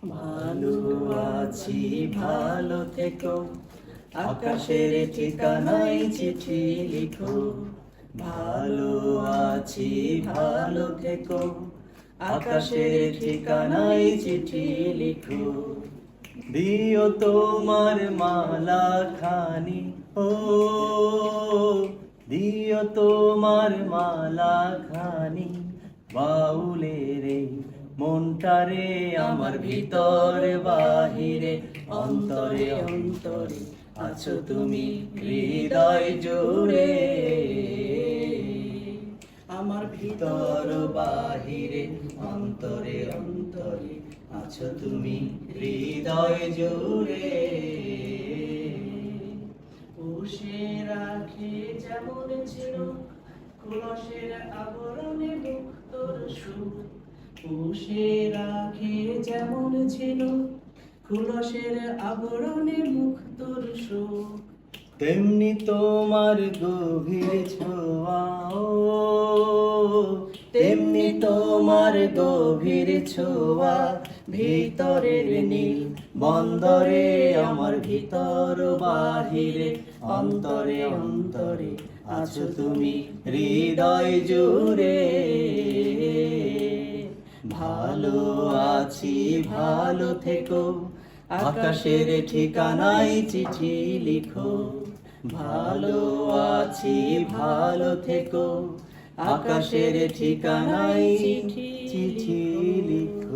ভালো আছি ভালো থেকো, আকাশের ঠিকানায় চিঠি লিখো। ভালো আছি ভালো থেকো, আকাশের ঠিকানায় চিঠি লিখো। দিও তোমার মালা খানি, ও দিও তোমার মালা খানি, বাউলের এই মনটারে আমার ভিতরে বাহিরে, অন্তরে অন্তরে আছো তুমি হৃদয় জুড়ে। আমার ভিতর বাহিরে, অন্তরে অন্তরে আছো তুমি হৃদয় জুড়ে। পুষে রাখে যেমন ছিল কলসের আবরণে মুক্তর সুর, পুষে রাখে যেমন ছিল কলসের আবরণে মুক্তর সুর, তেমনি তোমার গভীর ছোঁয়া, তেমনি তোমার গভীর ছোঁয়া, ভিতরের নীল বন্দরে আমার ভিতর বাহিরে, অন্তরে অন্তরে আছো তুমি হৃদয় জুড়ে। ভালো আছি ভালো থেকো, আকাশের ঠিকানায় চিঠি লিখো। ভালো আছি ভালো থেকো, আকাশের ঠিকানায় চিঠি লিখো।